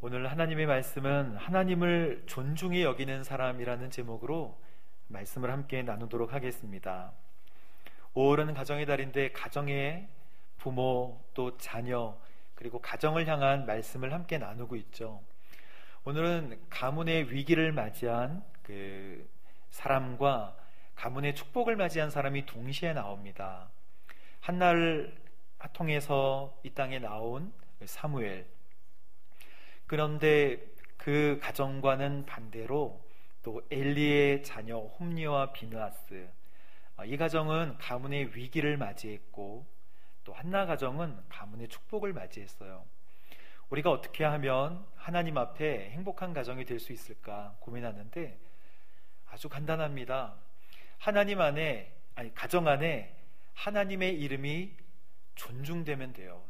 오늘 하나님의 말씀은 하나님을 존중히 여기는 사람이라는 제목으로 말씀을 함께 나누도록 하겠습니다. 5월은 가정의 달인데 가정의 부모 또 자녀 그리고 가정을 향한 말씀을 함께 나누고 있죠. 오늘은 가문의 위기를 맞이한 그 사람과 가문의 축복을 맞이한 사람이 동시에 나옵니다. 한나를 통해서 이 땅에 나온 사무엘, 그런데 그 가정과는 반대로 또 엘리의 자녀 홈리와 비느하스, 이 가정은 가문의 위기를 맞이했고 또 한나 가정은 가문의 축복을 맞이했어요. 우리가 어떻게 하면 하나님 앞에 행복한 가정이 될 수 있을까 고민하는데 아주 간단합니다. 가정 안에 하나님의 이름이 존중되면 돼요.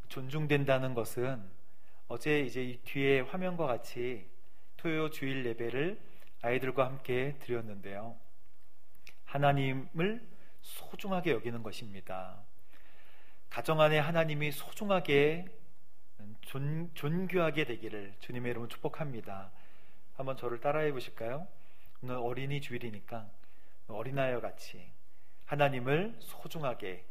존중된다는 것은 어제 이제 이 뒤에 화면과 같이 토요 주일 예배를 아이들과 함께 드렸는데요. 하나님을 소중하게 여기는 것입니다. 가정 안에 하나님이 소중하게 존귀하게 되기를 주님의 이름으로 축복합니다. 한번 저를 따라해 보실까요? 오늘 어린이 주일이니까 어린아이와 같이 하나님을 소중하게,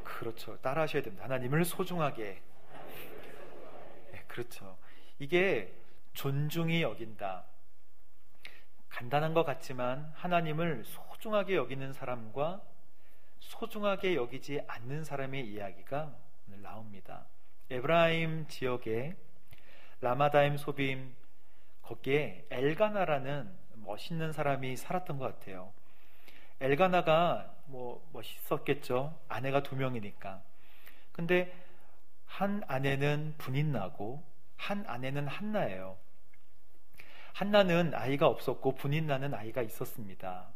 그렇죠, 따라 하셔야 됩니다. 하나님을 소중하게, 네, 그렇죠. 이게 존중히 여긴다. 간단한 것 같지만 하나님을 소중하게 여기는 사람과 소중하게 여기지 않는 사람의 이야기가 오늘 나옵니다. 에브라임 지역에 라마다임 소빔, 거기에 엘가나라는 멋있는 사람이 살았던 것 같아요. 엘가나가 멋있었겠죠. 아내가 2명이니까. 근데 한 아내는 분인나고 한 아내는 한나예요. 한나는 아이가 없었고 분인나는 아이가 있었습니다.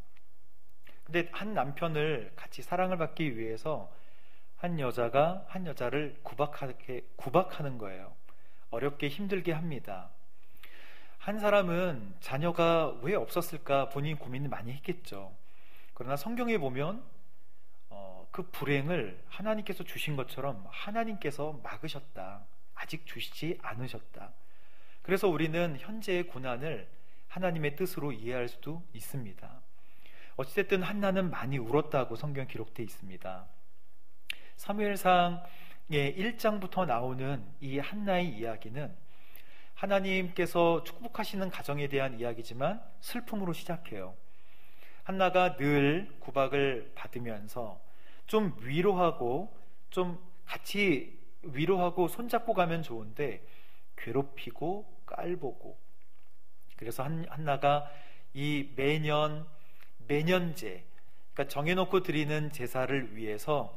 근데 한 남편을 같이 사랑을 받기 위해서 한 여자가 한 여자를 구박하는 거예요. 어렵게 힘들게 합니다. 한 사람은 자녀가 왜 없었을까 본인 고민을 많이 했겠죠. 그러나 성경에 보면 그 불행을 하나님께서 주신 것처럼 하나님께서 막으셨다. 아직 주시지 않으셨다. 그래서 우리는 현재의 고난을 하나님의 뜻으로 이해할 수도 있습니다. 어찌됐든 한나는 많이 울었다고 성경 기록되어 있습니다. 사무엘상의 1장부터 나오는 이 한나의 이야기는 하나님께서 축복하시는 가정에 대한 이야기지만 슬픔으로 시작해요. 한나가 늘 구박을 받으면서 좀 위로하고 좀 같이 위로하고 손잡고 가면 좋은데 괴롭히고 깔보고, 그래서 한나가 이 매년제, 그러니까 정해놓고 드리는 제사를 위해서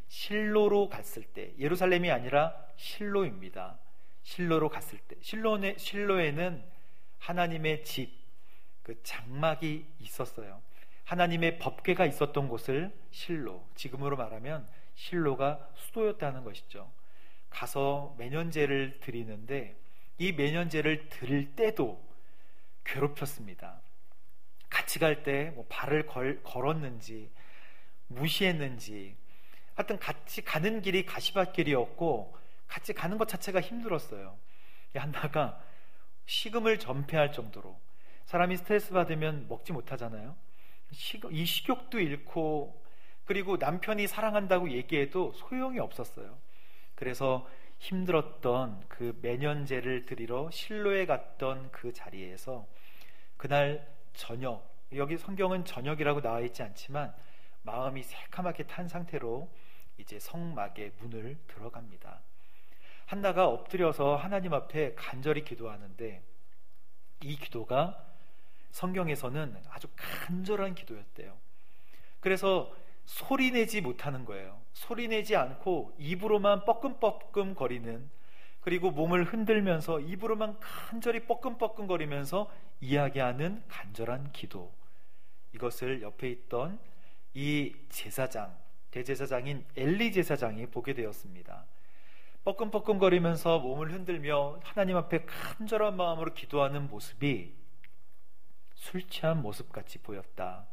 실로로 갔을 때, 예루살렘이 아니라 실로입니다. 실로로 갔을 때, 실로에는 하나님의 집, 그 장막이 있었어요. 하나님의 법궤가 있었던 곳을 실로, 지금으로 말하면 실로가 수도였다는 것이죠. 가서 매년제를 드리는데 이 매년제를 드릴 때도 괴롭혔습니다. 같이 갈 때 발을 걸었는지 무시했는지, 하여튼 같이 가는 길이 가시밭길이었고 같이 가는 것 자체가 힘들었어요. 한나가 식음을 전폐할 정도로, 사람이 스트레스 받으면 먹지 못하잖아요. 이 식욕도 잃고, 그리고 남편이 사랑한다고 얘기해도 소용이 없었어요. 그래서 힘들었던 그 매년제를 드리러 실로에 갔던 그 자리에서 그날 저녁, 여기 성경은 저녁이라고 나와 있지 않지만 마음이 새카맣게 탄 상태로 이제 성막의 문을 들어갑니다. 한나가 엎드려서 하나님 앞에 간절히 기도하는데 이 기도가 성경에서는 아주 간절한 기도였대요. 그래서 소리내지 못하는 거예요. 소리내지 않고 입으로만 뻐끔뻐끔 거리는, 그리고 몸을 흔들면서 입으로만 간절히 뻐끔뻐끔 거리면서 이야기하는 간절한 기도. 이것을 옆에 있던 이 제사장, 대제사장인 엘리 제사장이 보게 되었습니다. 뻐끔뻐끔 거리면서 몸을 흔들며 하나님 앞에 간절한 마음으로 기도하는 모습이 술 취한 모습같이 보였다.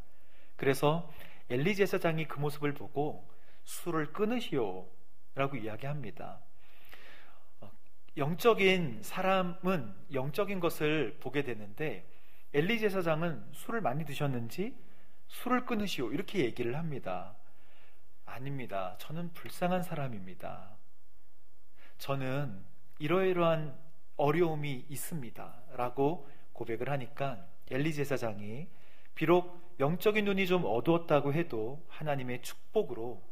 그래서 엘리 제사장이 그 모습을 보고 술을 끊으시오 라고 이야기합니다. 영적인 사람은 영적인 것을 보게 되는데, 엘리 제사장은 술을 많이 드셨는지 술을 끊으시오 이렇게 얘기를 합니다. 아닙니다. 저는 불쌍한 사람입니다. 저는 이러이러한 어려움이 있습니다 라고 고백을 하니까 엘리 제사장이 비록 영적인 눈이 좀 어두웠다고 해도 하나님의 축복으로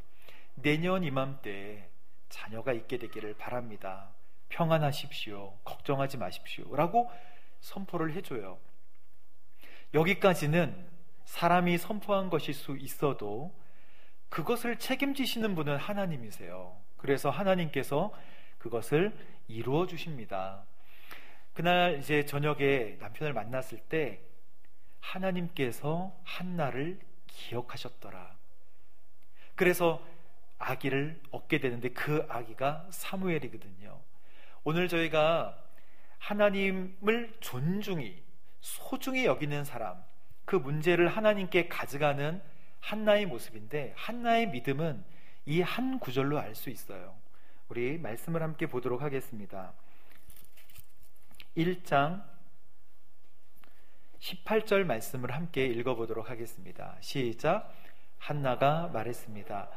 내년 이맘때에 자녀가 있게 되기를 바랍니다. 평안하십시오. 걱정하지 마십시오 라고 선포를 해줘요. 여기까지는 사람이 선포한 것일 수 있어도 그것을 책임지시는 분은 하나님이세요. 그래서 하나님께서 그것을 이루어 주십니다. 그날 이제 저녁에 남편을 만났을 때 하나님께서 한나를 기억하셨더라. 그래서 아기를 얻게 되는데 그 아기가 사무엘이거든요. 오늘 저희가 하나님을 존중히 소중히 여기는 사람, 그 문제를 하나님께 가져가는 한나의 모습인데, 한나의 믿음은 이 한 구절로 알 수 있어요. 우리 말씀을 함께 보도록 하겠습니다. 1장 18절 말씀을 함께 읽어보도록 하겠습니다. 시작. 한나가 말했습니다.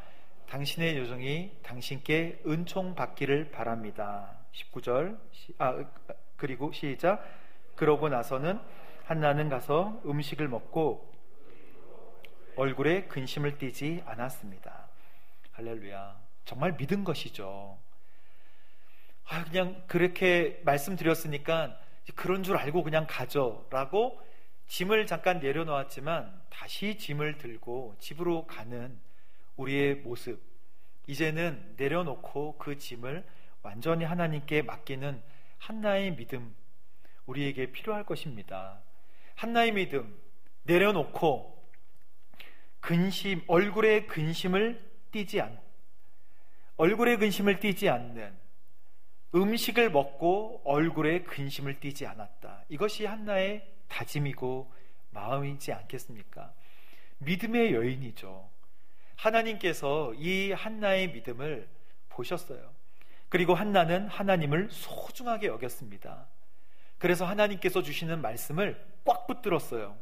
당신의 요정이 당신께 은총 받기를 바랍니다. 19절 그리고 시작. 그러고 나서는 한나는 가서 음식을 먹고 얼굴에 근심을 띠지 않았습니다. 할렐루야. 정말 믿은 것이죠. 그냥 그렇게 말씀드렸으니까 그런 줄 알고 그냥 가죠 라고 짐을 잠깐 내려놓았지만 다시 짐을 들고 집으로 가는 우리의 모습, 이제는 내려놓고 그 짐을 완전히 하나님께 맡기는 한나의 믿음, 우리에게 필요할 것입니다. 한나의 믿음, 내려놓고 얼굴에 근심을 띠지 않는, 음식을 먹고 얼굴에 근심을 띠지 않았다. 이것이 한나의 다짐이고 마음이지 않겠습니까? 믿음의 여인이죠. 하나님께서 이 한나의 믿음을 보셨어요. 그리고 한나는 하나님을 소중하게 여겼습니다. 그래서 하나님께서 주시는 말씀을 꽉 붙들었어요.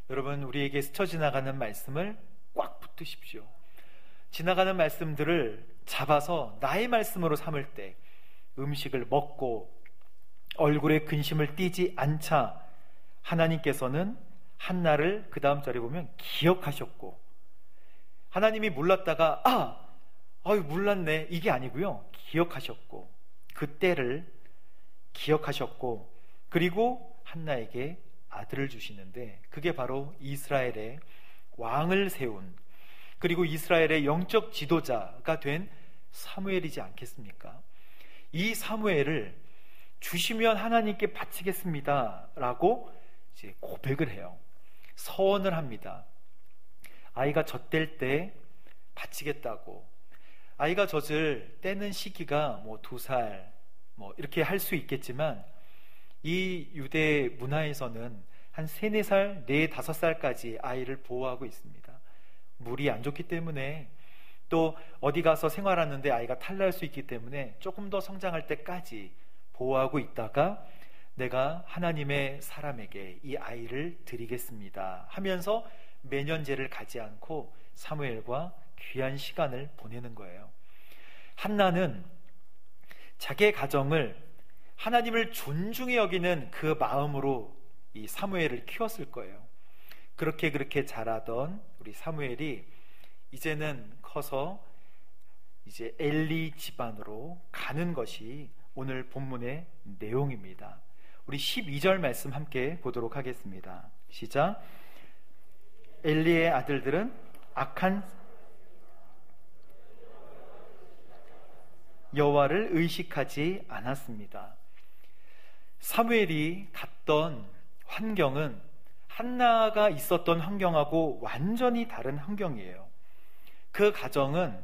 여러분, 우리에게 스쳐 지나가는 말씀을 꽉 붙드십시오. 지나가는 말씀들을 잡아서 나의 말씀으로 삼을 때 음식을 먹고 얼굴에 근심을 띠지 않자 하나님께서는 한나를 그 다음 절에 보면 기억하셨고, 하나님이 몰랐다가 몰랐네 이게 아니고요, 기억하셨고, 그때를 기억하셨고, 그리고 한나에게 아들을 주시는데 그게 바로 이스라엘의 왕을 세운, 그리고 이스라엘의 영적 지도자가 된 사무엘이지 않겠습니까? 이 사무엘을 주시면 하나님께 바치겠습니다 라고 이제 고백을 해요. 서원을 합니다. 아이가 젖될 때 바치겠다고. 아이가 젖을 떼는 시기가 2살 이렇게 할 수 있겠지만, 이 유대 문화에서는 한 3, 4살, 4, 5살까지 아이를 보호하고 있습니다. 물이 안 좋기 때문에, 또 어디 가서 생활하는데 아이가 탈날 수 있기 때문에 조금 더 성장할 때까지 보호하고 있다가 내가 하나님의 사람에게 이 아이를 드리겠습니다 하면서 매년제를 가지 않고 사무엘과 귀한 시간을 보내는 거예요. 한나는 자기의 가정을 하나님을 존중히 여기는 그 마음으로 이 사무엘을 키웠을 거예요. 그렇게 자라던 우리 사무엘이 이제는 커서 이제 엘리 집안으로 가는 것이 오늘 본문의 내용입니다. 우리 12절 말씀 함께 보도록 하겠습니다. 시작. 엘리의 아들들은 악한 여호와를 의식하지 않았습니다. 사무엘이 갔던 환경은 한나가 있었던 환경하고 완전히 다른 환경이에요. 그 가정은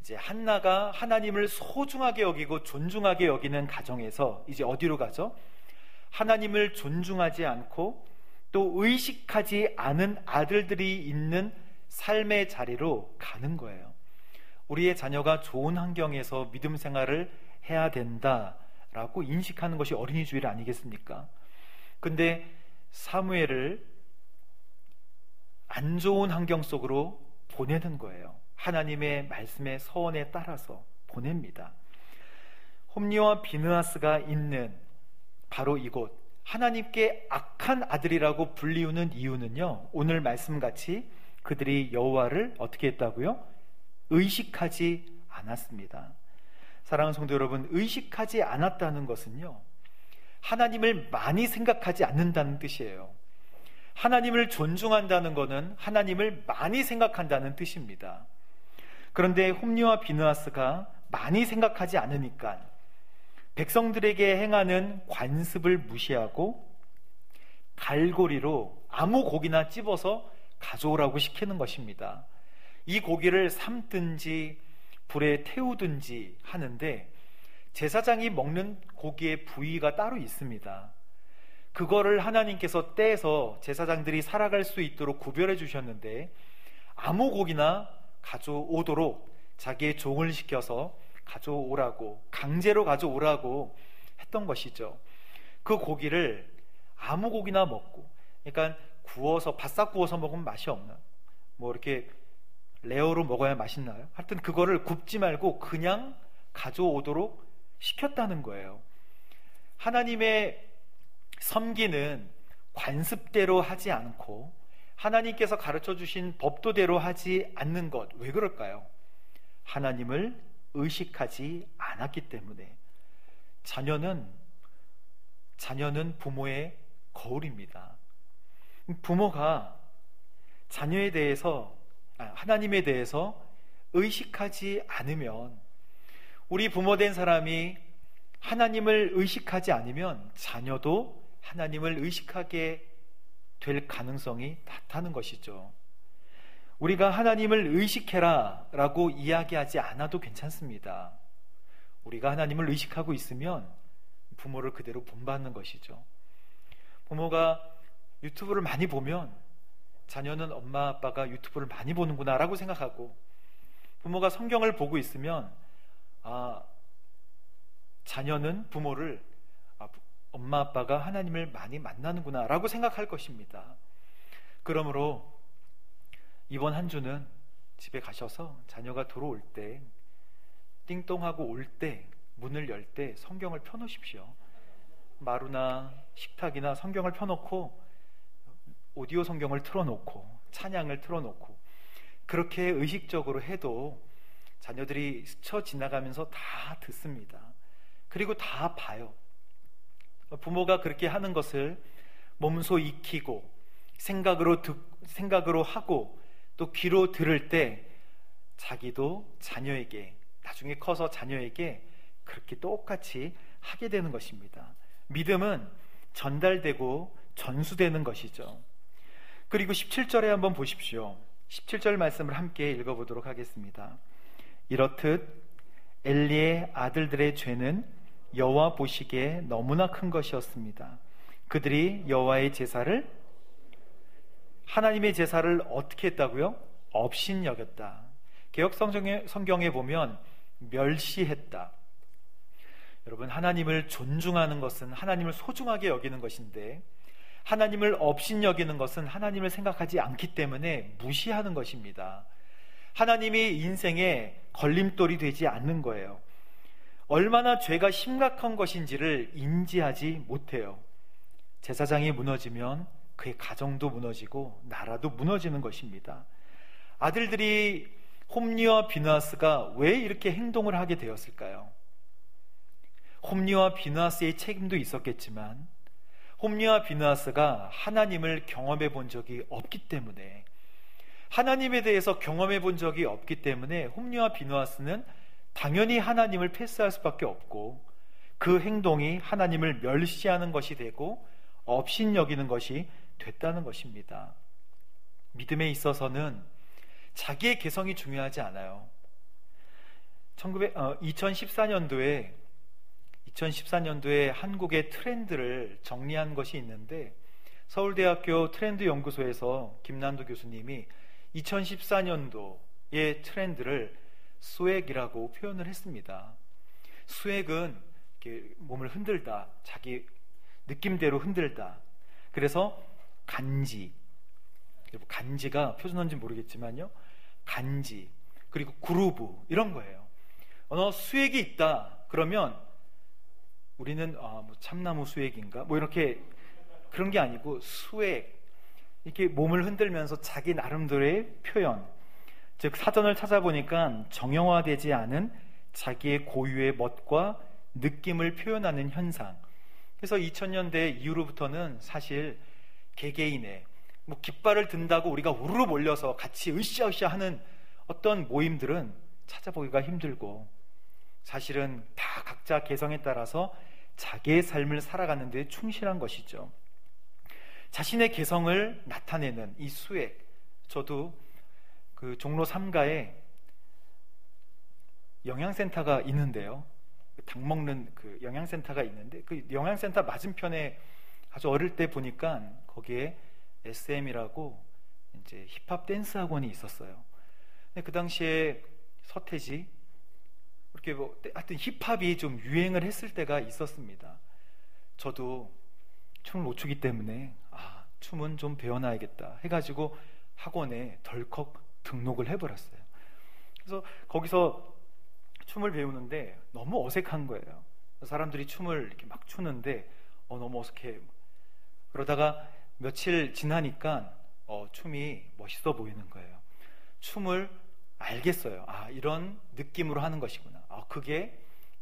이제 한나가 하나님을 소중하게 여기고 존중하게 여기는 가정에서 이제 어디로 가죠? 하나님을 존중하지 않고 또 의식하지 않은 아들들이 있는 삶의 자리로 가는 거예요. 우리의 자녀가 좋은 환경에서 믿음 생활을 해야 된다라고 라고 인식하는 것이 어린이 주일 아니겠습니까? 근데 사무엘을 안 좋은 환경 속으로 보내는 거예요. 하나님의 말씀의 서원에 따라서 보냅니다. 홈리와 비느하스가 있는 바로 이곳, 하나님께 악한 아들이라고 불리우는 이유는요, 오늘 말씀같이 그들이 여호와를 어떻게 했다고요? 의식하지 않았습니다. 사랑하는 성도 여러분, 의식하지 않았다는 것은요, 하나님을 많이 생각하지 않는다는 뜻이에요. 하나님을 존중한다는 것은 하나님을 많이 생각한다는 뜻입니다. 그런데 홈리와 비느하스가 많이 생각하지 않으니까 백성들에게 행하는 관습을 무시하고 갈고리로 아무 고기나 찝어서 가져오라고 시키는 것입니다. 이 고기를 삶든지 불에 태우든지 하는데 제사장이 먹는 고기의 부위가 따로 있습니다. 그거를 하나님께서 떼서 제사장들이 살아갈 수 있도록 구별해 주셨는데 아무 고기나 가져오도록 자기의 종을 시켜서 가져오라고, 강제로 가져오라고 했던 것이죠. 그 고기를 아무 고기나 먹고, 그러니까 구워서 바싹 구워서 먹으면 맛이 없나, 뭐 이렇게 레어로 먹어야 맛있나요? 하여튼 그거를 굽지 말고 그냥 가져오도록 시켰다는 거예요. 하나님의 섬기는 관습대로 하지 않고 하나님께서 가르쳐 주신 법도대로 하지 않는 것, 왜 그럴까요? 하나님을 의식하지 않았기 때문에. 자녀는 부모의 거울입니다. 부모가 자녀에 대해서, 하나님에 대해서 의식하지 않으면, 우리 부모된 사람이 하나님을 의식하지 않으면 자녀도 하나님을 의식하게 될 가능성이 낮다는 것이죠. 우리가 하나님을 의식해라 라고 이야기하지 않아도 괜찮습니다. 우리가 하나님을 의식하고 있으면 부모를 그대로 본받는 것이죠. 부모가 유튜브를 많이 보면 자녀는 엄마 아빠가 유튜브를 많이 보는구나 라고 생각하고, 부모가 성경을 보고 있으면 자녀는 부모를 엄마 아빠가 하나님을 많이 만나는구나 라고 생각할 것입니다. 그러므로 이번 한 주는 집에 가셔서 자녀가 들어올 때, 띵동하고 올 때, 문을 열 때 성경을 펴놓으십시오. 마루나 식탁이나 성경을 펴놓고 오디오 성경을 틀어놓고 찬양을 틀어놓고, 그렇게 의식적으로 해도 자녀들이 스쳐 지나가면서 다 듣습니다. 그리고 다 봐요. 부모가 그렇게 하는 것을 몸소 익히고 생각으로 하고 또 귀로 들을 때 자기도 자녀에게, 나중에 커서 자녀에게 그렇게 똑같이 하게 되는 것입니다. 믿음은 전달되고 전수되는 것이죠. 그리고 17절에 한번 보십시오. 17절 말씀을 함께 읽어보도록 하겠습니다. 이렇듯 엘리의 아들들의 죄는 여호와 보시기에 너무나 큰 것이었습니다. 그들이 여호와의 제사를, 하나님의 제사를 어떻게 했다고요? 업신여겼다. 개역 성경에 보면 멸시했다. 여러분, 하나님을 존중하는 것은 하나님을 소중하게 여기는 것인데, 하나님을 업신여기는 것은 하나님을 생각하지 않기 때문에 무시하는 것입니다. 하나님이 인생에 걸림돌이 되지 않는 거예요. 얼마나 죄가 심각한 것인지를 인지하지 못해요. 제사장이 무너지면 그의 가정도 무너지고 나라도 무너지는 것입니다. 아들들이 홈리와 비느하스가 왜 이렇게 행동을 하게 되었을까요? 홈리와 비느하스의 책임도 있었겠지만 홈리와 비느하스가 하나님을 경험해 본 적이 없기 때문에, 하나님에 대해서 경험해 본 적이 없기 때문에 홈리와 비느하스는 당연히 하나님을 패스할 수밖에 없고, 그 행동이 하나님을 멸시하는 것이 되고 업신여기는 것이 됐다는 것입니다. 믿음에 있어서는 자기의 개성이 중요하지 않아요. 2014년도에 한국의 트렌드를 정리한 것이 있는데, 서울대학교 트렌드 연구소에서 김난도 교수님이 2014년도의 트렌드를 스웩이라고 표현을 했습니다. 스웩은 이렇게 몸을 흔들다, 자기 느낌대로 흔들다. 그래서 간지, 간지가 표준어인지 모르겠지만요, 간지, 그리고 그루브, 이런 거예요. 수액이 있다 그러면 우리는 뭐 참나무 수액인가 뭐 이렇게, 그런 게 아니고 수액, 이렇게 몸을 흔들면서 자기 나름대로의 표현, 즉 사전을 찾아보니까 정형화되지 않은 자기의 고유의 멋과 느낌을 표현하는 현상. 그래서 2000년대 이후로부터는 사실 개개인의 뭐 깃발을 든다고 우리가 우르르 몰려서 같이 으쌰으쌰 하는 어떤 모임들은 찾아보기가 힘들고, 사실은 다 각자 개성에 따라서 자기의 삶을 살아가는 데 충실한 것이죠. 자신의 개성을 나타내는 이 수액, 저도 그 종로 3가에 영양센터가 있는데요, 닭 먹는 그 영양센터가 있는데, 그 영양센터 맞은편에 아주 어릴 때 보니까 거기에 SM이라고 이제 힙합 댄스 학원이 있었어요. 근데 그 당시에 서태지, 이렇게 뭐 하여튼 힙합이 좀 유행을 했을 때가 있었습니다. 저도 춤을 못 추기 때문에 춤은 좀 배워놔야겠다 해가지고 학원에 덜컥 등록을 해버렸어요. 그래서 거기서 춤을 배우는데 너무 어색한 거예요. 사람들이 춤을 이렇게 막 추는데 너무 어색해. 그러다가 며칠 지나니까 춤이 멋있어 보이는 거예요. 춤을 알겠어요. 이런 느낌으로 하는 것이구나.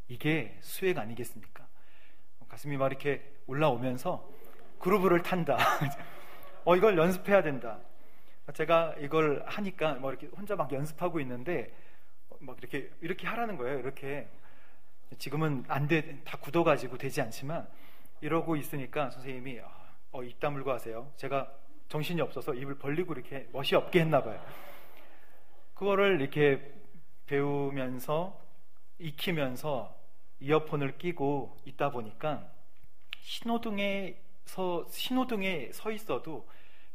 이게 수액 아니겠습니까? 가슴이 막 이렇게 올라오면서 그루브를 탄다. 이걸 연습해야 된다. 제가 이걸 하니까 뭐 이렇게 혼자 막 연습하고 있는데 막 이렇게 하라는 거예요. 이렇게. 지금은 안 돼, 다 굳어가지고 되지 않지만 이러고 있으니까 선생님이 입 다물고 하세요. 제가 정신이 없어서 입을 벌리고 이렇게 멋이 없게 했나 봐요. 그거를 이렇게 배우면서 익히면서 이어폰을 끼고 있다 보니까 신호등에 서 있어도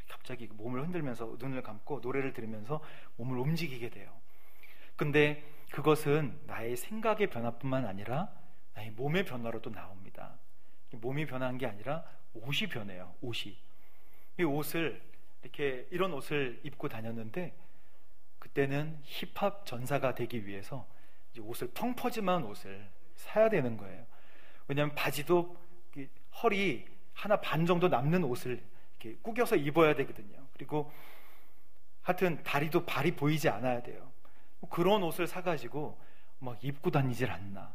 갑자기 몸을 흔들면서 눈을 감고 노래를 들으면서 몸을 움직이게 돼요. 근데 그것은 나의 생각의 변화뿐만 아니라 나의 몸의 변화로도 나옵니다. 몸이 변한 게 아니라 옷이 변해요. 이 옷을 이런 옷을 입고 다녔는데, 그때는 힙합 전사가 되기 위해서 이제 옷을 펑퍼짐한 옷을 사야 되는 거예요. 왜냐하면 바지도 허리 하나 반 정도 남는 옷을 이렇게 구겨서 입어야 되거든요. 그리고 하여튼 다리도 발이 보이지 않아야 돼요. 그런 옷을 사가지고 막 입고 다니질 않나.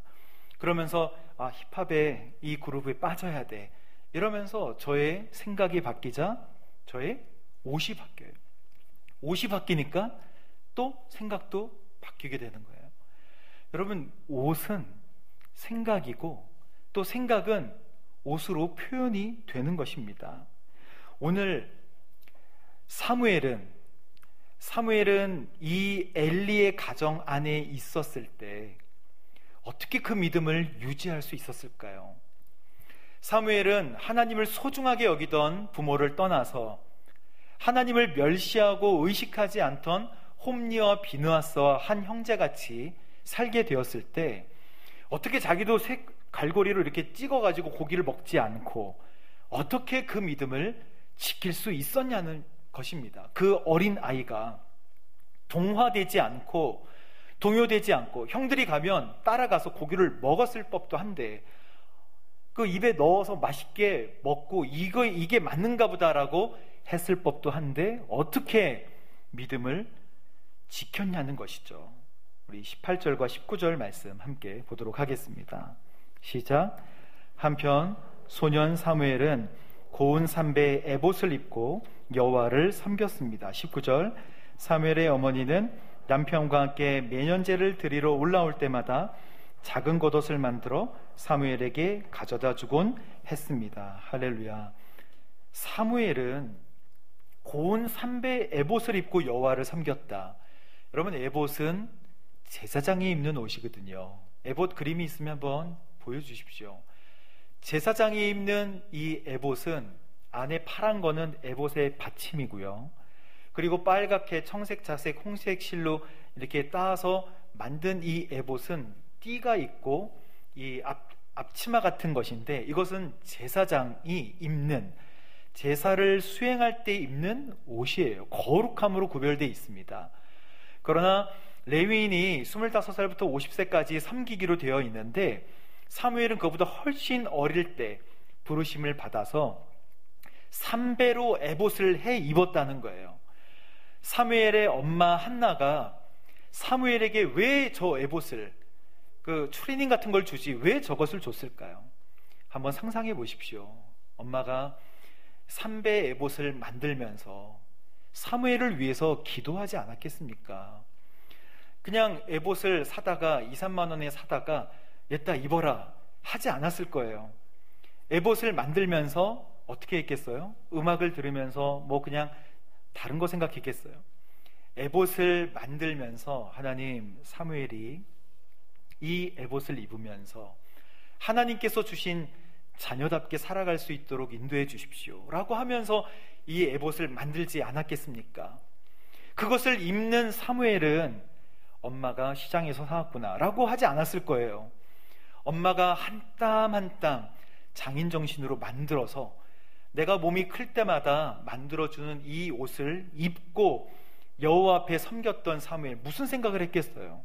그러면서 힙합의 이 그룹에 빠져야 돼. 이러면서 저의 생각이 바뀌자 저의 옷이 바뀌어요. 옷이 바뀌니까 또 생각도 바뀌게 되는 거예요. 여러분, 옷은 생각이고 또 생각은 옷으로 표현이 되는 것입니다. 오늘 사무엘은 이 엘리의 가정 안에 있었을 때 어떻게 그 믿음을 유지할 수 있었을까요? 사무엘은 하나님을 소중하게 여기던 부모를 떠나서 하나님을 멸시하고 의식하지 않던 홈리와 비느하스와 한 형제같이 살게 되었을 때 어떻게 자기도 갈고리로 이렇게 찍어가지고 고기를 먹지 않고 어떻게 그 믿음을 지킬 수 있었냐는 것입니다. 그 어린 아이가 동화되지 않고 동요되지 않고 형들이 가면 따라가서 고기를 먹었을 법도 한데 그 입에 넣어서 맛있게 먹고 이게 맞는가 보다라고 했을 법도 한데 어떻게 믿음을 지켰냐는 것이죠. 우리 18절과 19절 말씀 함께 보도록 하겠습니다. 시작. 한편 소년 사무엘은 고운 삼배 에봇을 입고 여호와를 섬겼습니다. 19절. 사무엘의 어머니는 남편과 함께 매년제를 드리러 올라올 때마다 작은 겉옷을 만들어 사무엘에게 가져다 주곤 했습니다. 할렐루야. 사무엘은 고운 삼배 에봇을 입고 여호와를 섬겼다. 여러분, 에봇은 제사장이 입는 옷이거든요. 에봇 그림이 있으면 한번 보여주십시오. 제사장이 입는 이 에봇은 안에 파란 거는 에봇의 받침이고요. 그리고 빨갛게 청색, 자색, 홍색 실로 이렇게 따서 만든 이 에봇은 띠가 있고 이 앞치마 같은 것인데 이것은 제사장이 입는, 제사를 수행할 때 입는 옷이에요. 거룩함으로 구별되어 있습니다. 그러나 레위인이 25살부터 50세까지 섬기기로 되어 있는데 사무엘은 그보다 훨씬 어릴 때 부르심을 받아서 3배로 에봇을 해 입었다는 거예요. 사무엘의 엄마 한나가 사무엘에게 왜 저 에봇을, 그 추리닝 같은 걸 주지 왜 저것을 줬을까요? 한번 상상해 보십시오. 엄마가 3배 에봇을 만들면서 사무엘을 위해서 기도하지 않았겠습니까? 그냥 에봇을 사다가 2, 3만 원에 사다가 얘따 입어라 하지 않았을 거예요. 에봇을 만들면서 어떻게 했겠어요? 음악을 들으면서 뭐 그냥 다른 거 생각했겠어요? 에봇을 만들면서 하나님, 사무엘이 이 에봇을 입으면서 하나님께서 주신 자녀답게 살아갈 수 있도록 인도해 주십시오 라고 하면서 이 에봇을 만들지 않았겠습니까? 그것을 입는 사무엘은 엄마가 시장에서 사왔구나 라고 하지 않았을 거예요. 엄마가 한 땀 한 땀 장인정신으로 만들어서 내가 몸이 클 때마다 만들어주는 이 옷을 입고 여호와 앞에 섬겼던 사무엘, 무슨 생각을 했겠어요?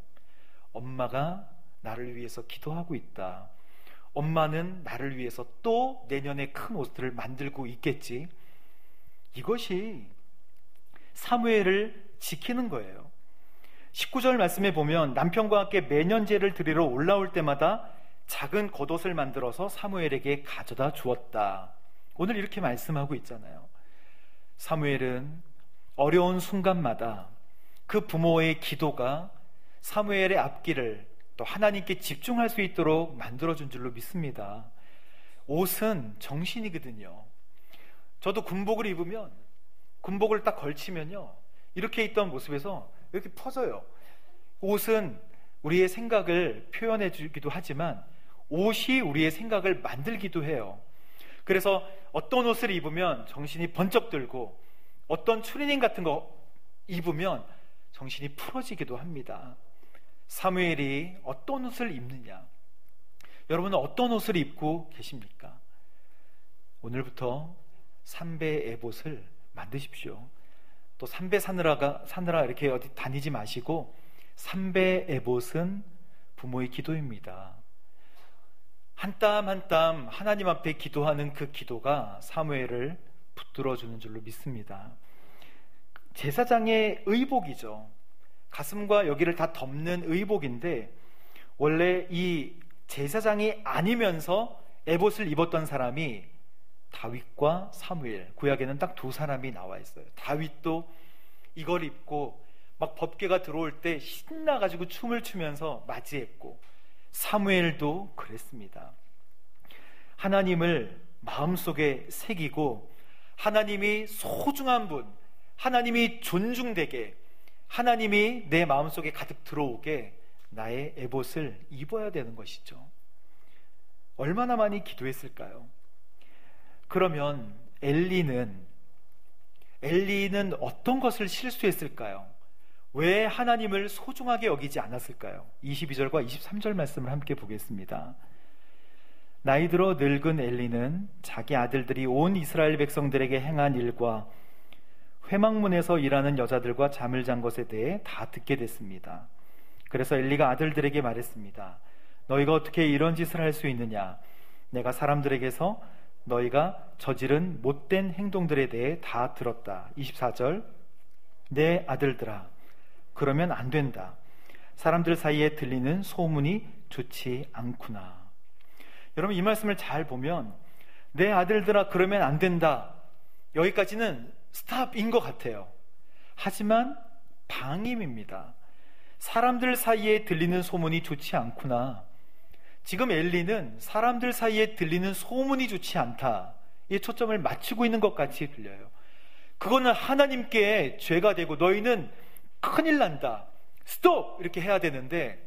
엄마가 나를 위해서 기도하고 있다. 엄마는 나를 위해서 또 내년에 큰 옷들을 만들고 있겠지. 이것이 사무엘을 지키는 거예요. 19절 말씀에 보면 남편과 함께 매년제를 드리러 올라올 때마다 작은 겉옷을 만들어서 사무엘에게 가져다 주었다. 오늘 이렇게 말씀하고 있잖아요. 사무엘은 어려운 순간마다 그 부모의 기도가 사무엘의 앞길을 또 하나님께 집중할 수 있도록 만들어준 줄로 믿습니다. 옷은 정신이거든요. 저도 군복을 입으면, 군복을 딱 걸치면요, 이렇게 있던 모습에서 이렇게 퍼져요. 옷은 우리의 생각을 표현해 주기도 하지만 옷이 우리의 생각을 만들기도 해요. 그래서 어떤 옷을 입으면 정신이 번쩍 들고 어떤 추리닝 같은 거 입으면 정신이 풀어지기도 합니다. 사무엘이 어떤 옷을 입느냐? 여러분은 어떤 옷을 입고 계십니까? 오늘부터 3배 에봇을 만드십시오. 또 3배 사느라 이렇게 어디 다니지 마시고 3배 에봇은 부모의 기도입니다. 한 땀 한 땀 하나님 앞에 기도하는 그 기도가 사무엘을 붙들어주는 줄로 믿습니다. 제사장의 의복이죠. 가슴과 여기를 다 덮는 의복인데 원래 이 제사장이 아니면서 에봇을 입었던 사람이 다윗과 사무엘, 구약에는 딱 두 사람이 나와 있어요. 다윗도 이걸 입고 막 법궤가 들어올 때 신나가지고 춤을 추면서 맞이했고 사무엘도 그랬습니다. 하나님을 마음속에 새기고 하나님이 소중한 분, 하나님이 존중되게, 하나님이 내 마음속에 가득 들어오게 나의 에봇을 입어야 되는 것이죠. 얼마나 많이 기도했을까요? 그러면 엘리는 어떤 것을 실수했을까요? 왜 하나님을 소중하게 여기지 않았을까요? 22절과 23절 말씀을 함께 보겠습니다. 나이 들어 늙은 엘리는 자기 아들들이 온 이스라엘 백성들에게 행한 일과 회막문에서 일하는 여자들과 잠을 잔 것에 대해 다 듣게 됐습니다. 그래서 엘리가 아들들에게 말했습니다. 너희가 어떻게 이런 짓을 할 수 있느냐? 내가 사람들에게서 너희가 저지른 못된 행동들에 대해 다 들었다. 24절, 내 아들들아, 그러면 안 된다. 사람들 사이에 들리는 소문이 좋지 않구나. 여러분, 이 말씀을 잘 보면 내 아들들아 그러면 안 된다, 여기까지는 스탑인 것 같아요. 하지만 방임입니다. 사람들 사이에 들리는 소문이 좋지 않구나. 지금 엘리는 사람들 사이에 들리는 소문이 좋지 않다, 이 초점을 맞추고 있는 것 같이 들려요. 그거는 하나님께 죄가 되고 너희는 큰일 난다, 스톱! 이렇게 해야 되는데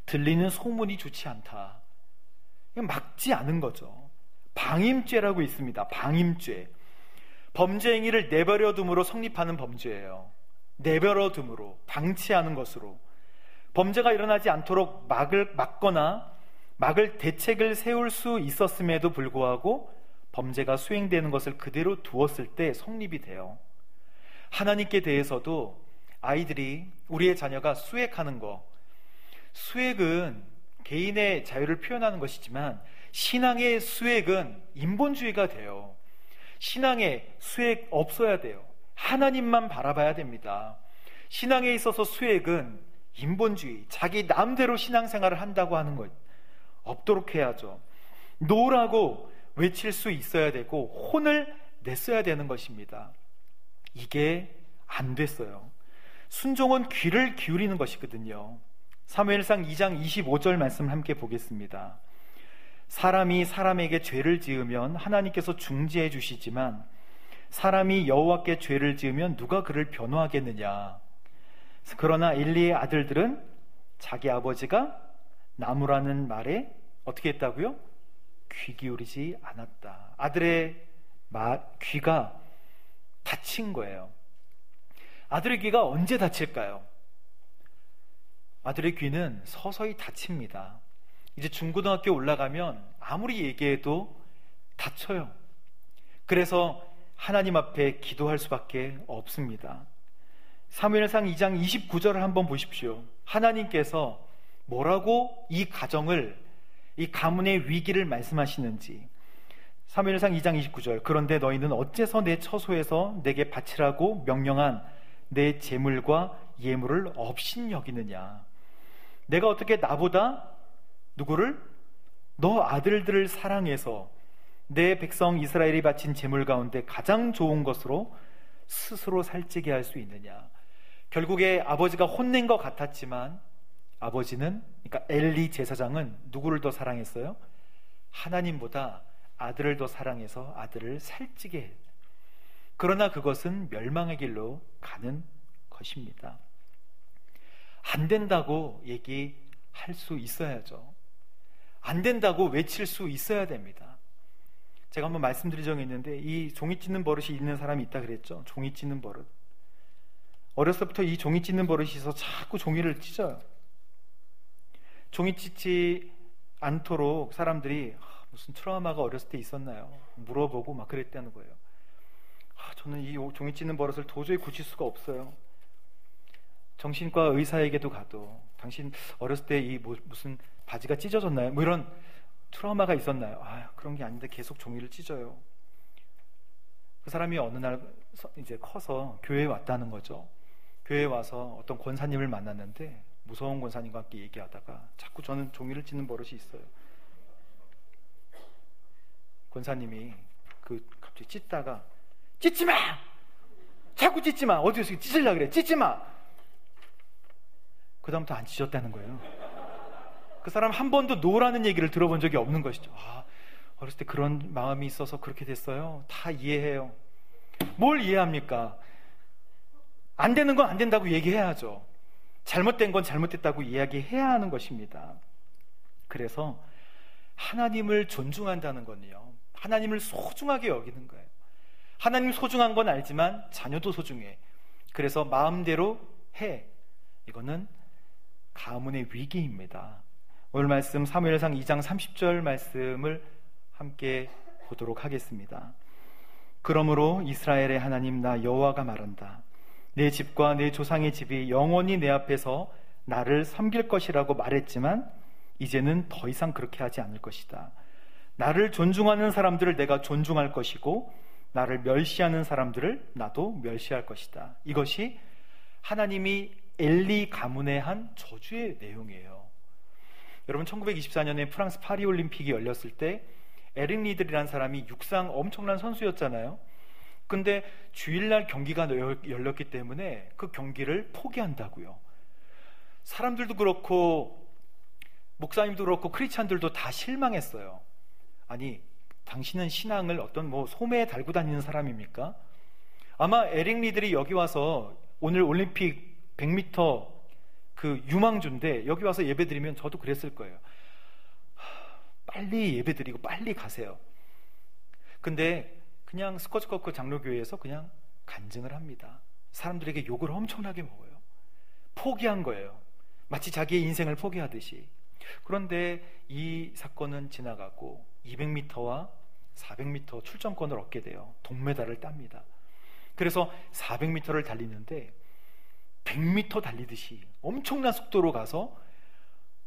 들리는 소문이 좋지 않다, 이건 막지 않은 거죠. 방임죄라고 있습니다. 방임죄. 범죄 행위를 내버려 둠으로 성립하는 범죄예요. 내버려 둠으로, 방치하는 것으로 범죄가 일어나지 않도록 막거나 막을 대책을 세울 수 있었음에도 불구하고 범죄가 수행되는 것을 그대로 두었을 때 성립이 돼요. 하나님께 대해서도 아이들이, 우리의 자녀가 수액하는 거, 수액은 개인의 자유를 표현하는 것이지만 신앙의 수액은 인본주의가 돼요. 신앙의 수액 없어야 돼요. 하나님만 바라봐야 됩니다. 신앙에 있어서 수액은 인본주의, 자기 마음대로 신앙생활을 한다고 하는 것 없도록 해야죠. 노라고 외칠 수 있어야 되고 혼을 냈어야 되는 것입니다. 이게 안 됐어요. 순종은 귀를 기울이는 것이거든요. 사무엘상 2장 25절 말씀 함께 보겠습니다. 사람이 사람에게 죄를 지으면 하나님께서 중지해 주시지만 사람이 여호와께 죄를 지으면 누가 그를 변호하겠느냐. 그러나 엘리의 아들들은 자기 아버지가 나무라는 말에 어떻게 했다고요? 귀 기울이지 않았다. 아들의 귀가 닫힌 거예요. 아들의 귀가 언제 닫힐까요? 아들의 귀는 서서히 닫힙니다. 이제 중고등학교 올라가면 아무리 얘기해도 닫혀요. 그래서 하나님 앞에 기도할 수밖에 없습니다. 사무엘상 2장 29절을 한번 보십시오. 하나님께서 뭐라고 이 가정을, 이 가문의 위기를 말씀하시는지. 사무엘상 2장 29절. 그런데 너희는 어째서 내 처소에서 내게 바치라고 명령한 내 재물과 예물을 업신여기느냐. 내가 어떻게 나보다 누구를? 너 아들들을 사랑해서 내 백성 이스라엘이 바친 재물 가운데 가장 좋은 것으로 스스로 살찌게 할 수 있느냐. 결국에 아버지가 혼낸 것 같았지만 아버지는, 그러니까 엘리 제사장은 누구를 더 사랑했어요? 하나님보다 아들을 더 사랑해서 아들을 살찌게 해요. 그러나 그것은 멸망의 길로 가는 것입니다. 안 된다고 얘기할 수 있어야죠. 안 된다고 외칠 수 있어야 됩니다. 제가 한번 말씀드린 적이 있는데, 이 종이 찢는 버릇이 있는 사람이 있다 그랬죠. 종이 찢는 버릇. 어렸을 때부터 이 종이 찢는 버릇이 있어서 자꾸 종이를 찢어요. 종이 찢지 않도록 사람들이 무슨 트라우마가 어렸을 때 있었나요? 물어보고 막 그랬다는 거예요. 저는 이 종이 찢는 버릇을 도저히 고칠 수가 없어요. 정신과 의사에게도 가도 당신 어렸을 때 이 무슨 바지가 찢어졌나요? 뭐 이런 트라우마가 있었나요? 그런 게 아닌데 계속 종이를 찢어요. 그 사람이 어느 날 이제 커서 교회에 왔다는 거죠. 교회에 와서 어떤 권사님을 만났는데 무서운 권사님과 함께 얘기하다가 자꾸 저는 종이를 찢는 버릇이 있어요. 권사님이 갑자기 찢다가 찢지 마! 자꾸 찢지 마! 어디서 찢으려고 그래? 찢지 마! 그 다음부터 안 찢었다는 거예요. 그 사람 한 번도 노라는 얘기를 들어본 적이 없는 것이죠. 어렸을 때 그런 마음이 있어서 그렇게 됐어요. 다 이해해요. 뭘 이해합니까? 안 되는 건 안 된다고 얘기해야죠. 잘못된 건 잘못됐다고 이야기해야 하는 것입니다. 그래서 하나님을 존중한다는 건요, 하나님을 소중하게 여기는 거예요. 하나님 소중한 건 알지만 자녀도 소중해. 그래서 마음대로 해. 이거는 가문의 위기입니다. 오늘 말씀 사무엘상 2장 30절 말씀을 함께 보도록 하겠습니다. 그러므로 이스라엘의 하나님 나 여호와가 말한다. 내 집과 내 조상의 집이 영원히 내 앞에서 나를 섬길 것이라고 말했지만 이제는 더 이상 그렇게 하지 않을 것이다. 나를 존중하는 사람들을 내가 존중할 것이고 나를 멸시하는 사람들을 나도 멸시할 것이다. 이것이 하나님이 엘리 가문에 한 저주의 내용이에요. 여러분, 1924년에 프랑스 파리 올림픽이 열렸을 때 에릭 리들이라는 사람이 육상 엄청난 선수였잖아요. 근데 주일날 경기가 열렸기 때문에 그 경기를 포기한다고요. 사람들도 그렇고 목사님도 그렇고 크리스찬들도 다 실망했어요. 아니, 당신은 신앙을 어떤 소매에 달고 다니는 사람입니까? 아마 에릭 리들이 여기 와서 오늘 올림픽 100m 그 유망주인데 여기 와서 예배드리면 저도 그랬을 거예요. 빨리 예배드리고 빨리 가세요. 근데 그냥 스코츠커크 장로교회에서 그냥 간증을 합니다. 사람들에게 욕을 엄청나게 먹어요. 포기한 거예요. 마치 자기의 인생을 포기하듯이. 그런데 이 사건은 지나가고 200m와 400m 출전권을 얻게 돼요. 동메달을 땁니다. 그래서 400m를 달리는데 100m 달리듯이 엄청난 속도로 가서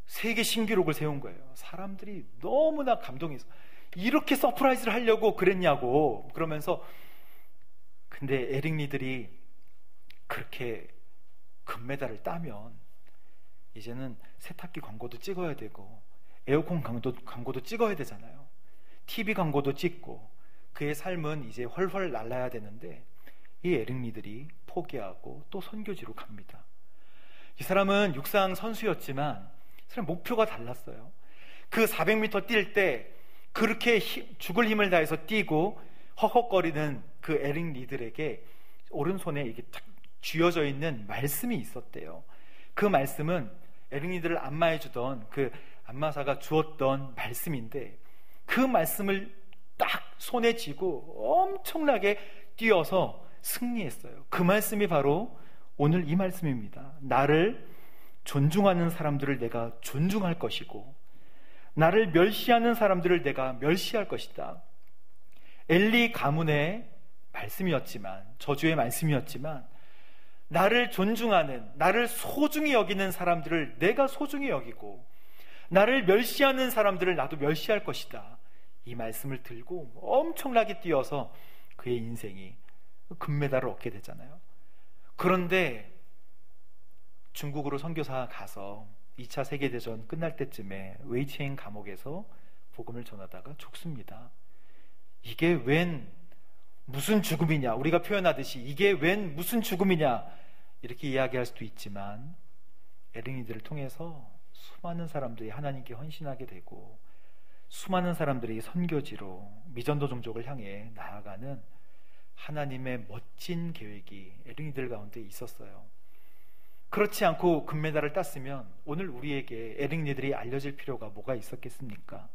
세계 신기록을 세운 거예요. 사람들이 너무나 감동해서 이렇게 서프라이즈를 하려고 그랬냐고 그러면서, 근데 에릭 리들이 그렇게 금메달을 따면 이제는 세탁기 광고도 찍어야 되고 에어컨 광고도 찍어야 되잖아요. TV 광고도 찍고 그의 삶은 이제 훨훨 날아야 되는데 이 에릭 리들이 포기하고 또 선교지로 갑니다. 이 사람은 육상 선수였지만 사람 목표가 달랐어요. 그 400m 뛸 때 그렇게 죽을 힘을 다해서 뛰고 허헉거리는 그 에릭 리들에게 오른손에 이게 탁 쥐어져 있는 말씀이 있었대요. 그 말씀은 에릭 리들을 안마해주던 그 안마사가 주었던 말씀인데, 그 말씀을 딱 손에 쥐고 엄청나게 뛰어서 승리했어요. 그 말씀이 바로 오늘 이 말씀입니다. 나를 존중하는 사람들을 내가 존중할 것이고 나를 멸시하는 사람들을 내가 멸시할 것이다. 엘리 가문의 말씀이었지만, 저주의 말씀이었지만, 나를 존중하는, 나를 소중히 여기는 사람들을 내가 소중히 여기고 나를 멸시하는 사람들을 나도 멸시할 것이다. 이 말씀을 들고 엄청나게 뛰어서 그의 인생이 금메달을 얻게 되잖아요. 그런데 중국으로 선교사 가서 2차 세계대전 끝날 때쯤에 웨이체인 감옥에서 복음을 전하다가 죽습니다. 이게 웬 무슨 죽음이냐, 우리가 표현하듯이 이게 웬 무슨 죽음이냐 이렇게 이야기할 수도 있지만, 에릭 리들을 통해서 수많은 사람들이 하나님께 헌신하게 되고 수많은 사람들이 선교지로 미전도 종족을 향해 나아가는 하나님의 멋진 계획이 에릭 리들 가운데 있었어요. 그렇지 않고 금메달을 땄으면 오늘 우리에게 에릭 리들이 알려질 필요가 뭐가 있었겠습니까?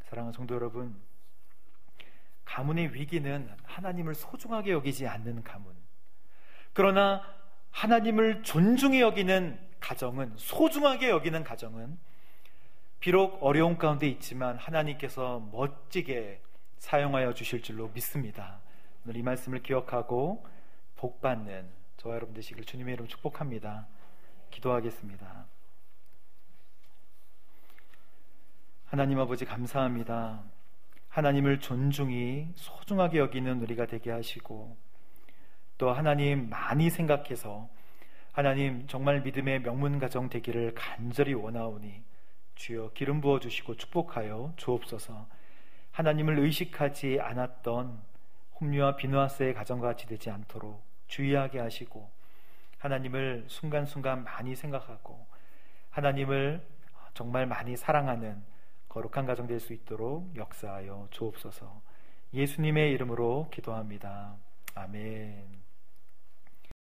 사랑하는 성도 여러분, 가문의 위기는 하나님을 소중하게 여기지 않는 가문, 그러나 하나님을 존중히 여기는 가정은, 소중하게 여기는 가정은 비록 어려운 가운데 있지만 하나님께서 멋지게 사용하여 주실 줄로 믿습니다. 오늘 이 말씀을 기억하고 복받는 저와 여러분 되시길 주님의 이름으로 축복합니다. 기도하겠습니다. 하나님 아버지, 감사합니다. 하나님을 존중히 소중하게 여기는 우리가 되게 하시고, 또 하나님 많이 생각해서 하나님 정말 믿음의 명문 가정 되기를 간절히 원하오니 주여 기름 부어주시고 축복하여 주옵소서. 하나님을 의식하지 않았던 홈리와 비누아스의 가정과 같이 되지 않도록 주의하게 하시고, 하나님을 순간순간 많이 생각하고 하나님을 정말 많이 사랑하는 거룩한 가정 될 수 있도록 역사하여 주옵소서. 예수님의 이름으로 기도합니다. 아멘.